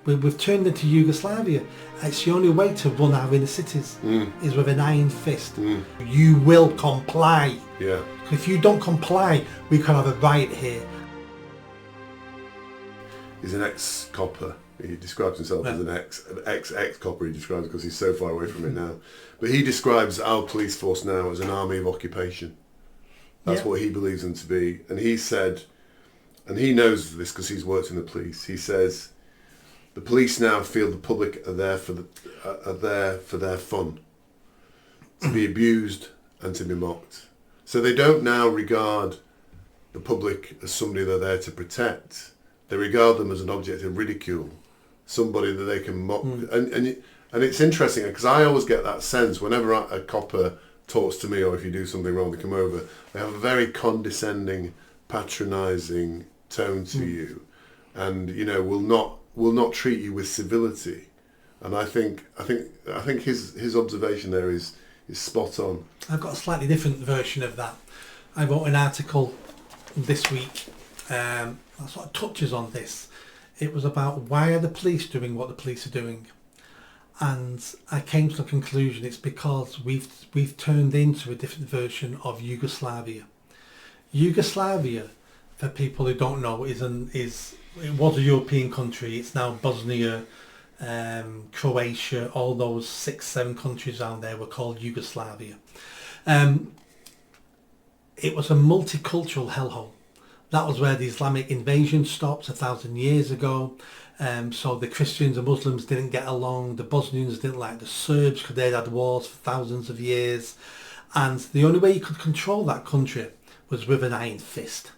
We've turned into Yugoslavia. It's the only way to run our inner cities is with an iron fist. You will comply. Yeah. If you don't comply, we could have a riot here. He's an ex-copper. He describes himself as an ex-copper. He describes because he's so far away from it now. But he describes our police force now as an army of occupation. That's what he believes them to be. And he said, and he knows this because he's worked in the police. He says, the police now feel the public are there for their fun, to be abused and to be mocked. So they don't now regard the public as somebody they're there to protect. They regard them as an object of ridicule, somebody that they can mock. And it's interesting because I always get that sense whenever a copper talks to me, or if you do something wrong, they come over. They have a very condescending, patronising tone to you, and will not treat you with civility. And I think his observation there is spot on. I've got a slightly different version of that. I wrote an article this week that sort of touches on this. It was about why are the police doing what the police are doing, and I came to the conclusion it's because we've turned into a different version of Yugoslavia. Yugoslavia, for people who don't know, it was a European country. It's now Bosnia, Croatia, all those 6-7 countries down there were called Yugoslavia. It was a multicultural hellhole. That was where the Islamic invasion stopped 1,000 years ago. So the Christians and Muslims didn't get along. The Bosnians didn't like the Serbs because they'd had wars for thousands of years. And the only way you could control that country was with an iron fist.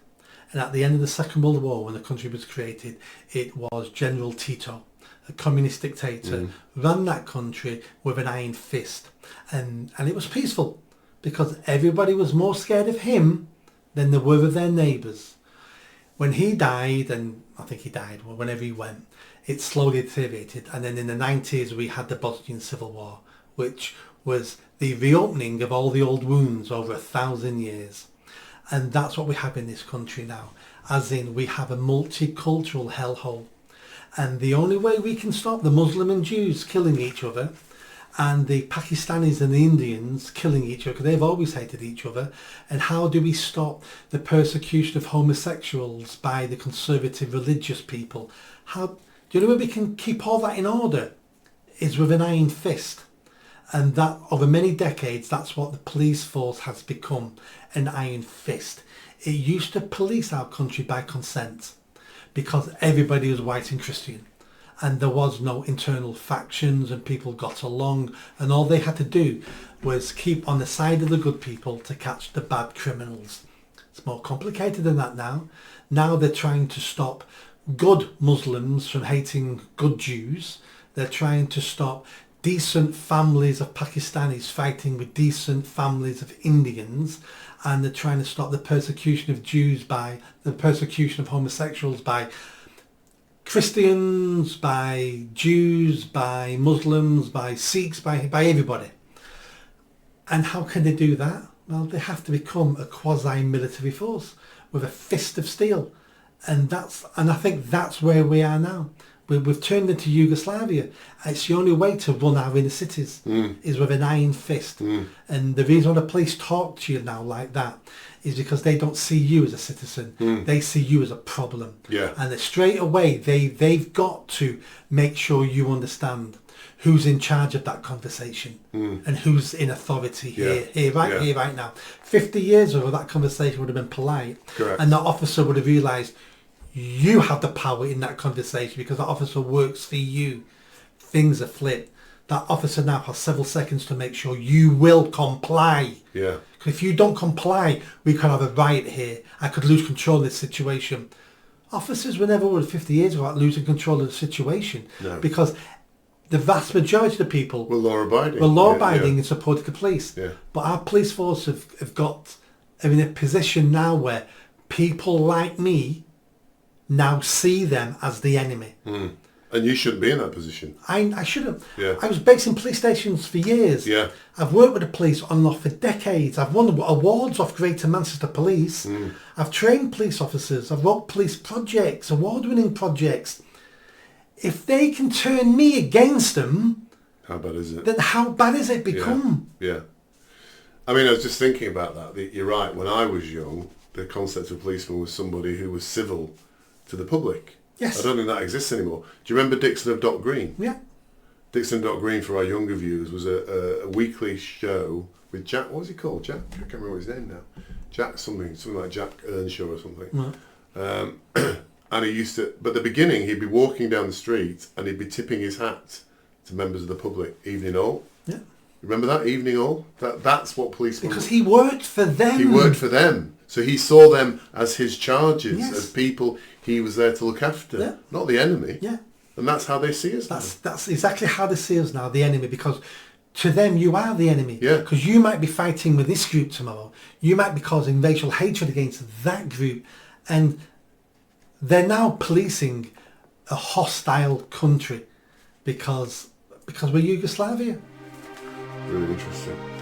And at the end of the Second World War, when the country was created, it was General Tito, a communist dictator, ran that country with an iron fist. And it was peaceful because everybody was more scared of him than they were of their neighbours. When he died, and I think he died, well, whenever he went, it slowly deteriorated. And then in the 90s, we had the Bosnian Civil War, which was the reopening of all the old wounds over 1,000 years. And that's what we have in this country now, as in we have a multicultural hellhole. And the only way we can stop the Muslim and Jews killing each other, and the Pakistanis and the Indians killing each other, because they've always hated each other, and how do we stop the persecution of homosexuals by the conservative religious people? Do you know where we can keep all that in order? Is with an iron fist. And that, over many decades, that's what the police force has become, an iron fist. It used to police our country by consent, because everybody was white and Christian. And there was no internal factions and people got along, and all they had to do was keep on the side of the good people to catch the bad criminals. It's more complicated than that now. Now they're trying to stop good Muslims from hating good Jews. They're trying to stop decent families of Pakistanis fighting with decent families of Indians, and they're trying to stop the persecution of Jews by the persecution of homosexuals by Christians, by Jews, by Muslims, by Sikhs, by everybody. And how can they do that? Well, they have to become a quasi-military force with a fist of steel. And I think that's where we are now. We've turned into Yugoslavia. It's the only way to run our inner cities is with an iron fist. And the reason why the police talk to you now like that is because they don't see you as a citizen. They see you as a problem. Yeah. And straight away they've got to make sure you understand who's in charge of that conversation and who's in authority here right now. 50 years ago, that conversation would have been polite. Correct. And that officer would have realised you have the power in that conversation because that officer works for you. Things are flipped. That officer now has several seconds to make sure you will comply. Yeah. If you don't comply, we could have a riot here. I could lose control of this situation. Officers were never worried 50 years ago about losing control of the situation. No. Because the vast majority of the people were law-abiding. And supported the police. Yeah. But our police force are in a position now where people like me now see them as the enemy. And you shouldn't be in that position. I shouldn't. Yeah. I was based in police stations for years. Yeah. I've worked with the police on and off for decades. I've won awards off Greater Manchester Police. I've trained police officers. I've worked police projects, award-winning projects. if they can turn me against them, how bad is it? then how bad is it become? Yeah. I mean, I was just thinking about that. You're right. When I was young, the concept of policeman was somebody who was civil to the public. Yes. I don't think that exists anymore. Do you remember Dixon of Dock Green? Yeah. Dixon of Dock Green, for our younger viewers, was a weekly show with Jack. What was he called? Jack? I can't remember his name now. Jack something like Jack Earnshaw or something. Right. And he used to, but at the beginning, he'd be walking down the street and he'd be tipping his hat to members of the public. Evening all. Yeah. Remember that? Evening all? That's what policemen... Because he worked for them. He worked for them. So he saw them as his charges, Yes. as people he was there to look after, Yeah. not the enemy. Yeah. And that's how they see us. That's exactly how they see us now, the enemy, because to them you are the enemy. Yeah. Because you might be fighting with this group tomorrow. You might be causing racial hatred against that group. And they're now policing a hostile country because we're Yugoslavia. Really interesting.